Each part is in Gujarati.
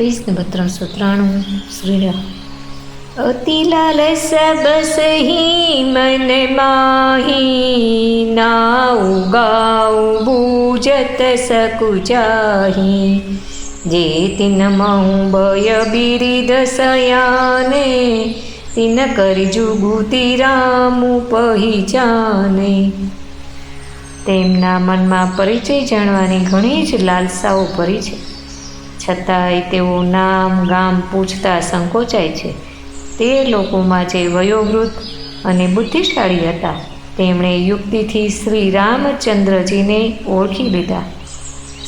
Page number 393 Shriram. अति लालस बसही मन माही, नाऊ गाऊ बूझत सकुचाही। जे तिन महु भय बिरिद सयाने, तिन करी जुगुती रामु पहिचाने। તેમના મનમાં પરિચય જાણવાની ઘણી જ લાલસાઓ ભરી છે, છતાંય તેઓ નામ ગામ પૂછતા સંકોચાય છે। તે લોકોમાં જે વયોવૃદ્ધ અને બુદ્ધિશાળી હતા, તેમણે યુક્તિથી શ્રી રામચંદ્રજીને ઓળખી લીધા।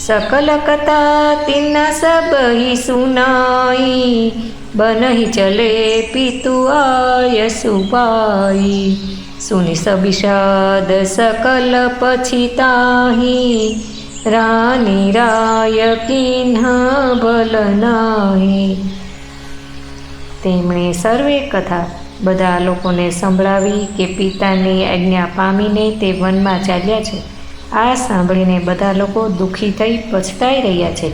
सकल कथा तिना सब ही सुनाई, बनही चले पितु आय सुबाई। सुनी सबिषाद सकल पछिताही, रानी राय किन्ह भल नाही। તેમણે સર્વે કથા બધા લોકોને સંભળાવી કે પિતાની આજ્ઞા પામીને તે વનમાં ચાલ્યા છે। આ સાંભળીને બધા લોકો દુઃખી થઈ પછતાઈ રહ્યા છે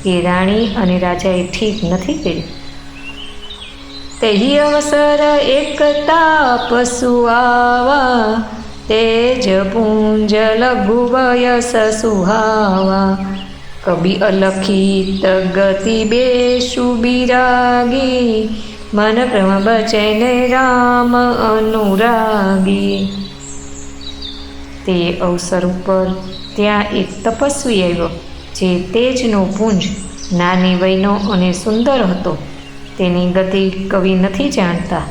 કે રાણી અને રાજાએ ઠીક નથી કર્યું। તેહી અવસર એક તાપસુ આવા, તેજ પુંજ લઘુ વયસ સુહાવા। કબી અલખિત ગતિ બેશુ બિરાગી, મન પ્રમ બચૈને રામ અનુરાગી। તે અવસર ઉપર ત્યાં એક તપસ્વી આવ્યો, જે તેજનો પુંજ, નાની વયનો અને સુંદર હતો। તેની ગતિ કવિ નથી જાણતા।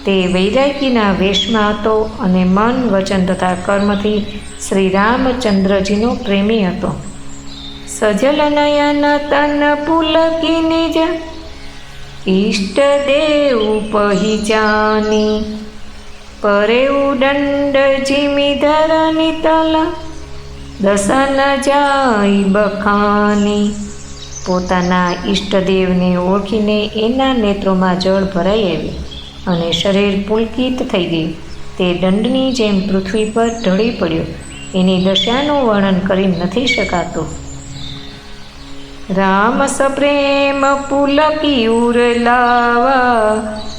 તે વૈરાગીના વેશમાં હતો અને મન વચન તથા કર્મથી શ્રી રામચંદ્રજીનો પ્રેમી હતો। સજલ નયન તન પુલકી નિજ, ઈષ્ટદેવ पहिचानी। परे उदंड जिमी धरनी तल, दसन जाई बखानी। પોતાના ઈષ્ટદેવને ઓળખીને એના નેત્રોમાં જળ ભરાઈ આવ્યું અને શરીર પુલકિત થઈ ગયું। તે દંડની જેમ પૃથ્વી પર ઢળી પડ્યો। એની દશાનું વર્ણન કરી નથી શકાતું। राम सप्रेम पुलकी उरलावा,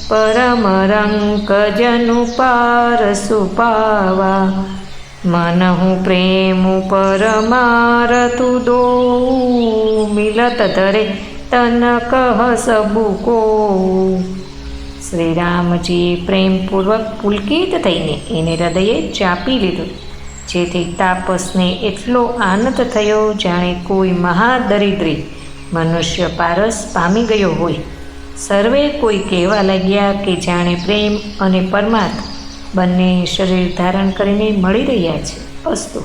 परम रंक जनु पार सुपावा। मनहु प्रेम परमारतु दो, मिलत धरे तन कह सबु को। श्री रामजीए प्रेमपूर्वक पुलकित थईने एने हृदये चापी लीधुं, જેથી તાપસને એટલો આનંદ થયો જાણે કોઈ મહાદરિદ્રી મનુષ્ય પારસ પામી ગયો હોય। સર્વે કોઈ કહેવા લાગ્યા કે જાણે પ્રેમ અને પરમાર્થ બંને શરીર ધારણ કરીને મળી રહ્યા છે। અસ્તુ।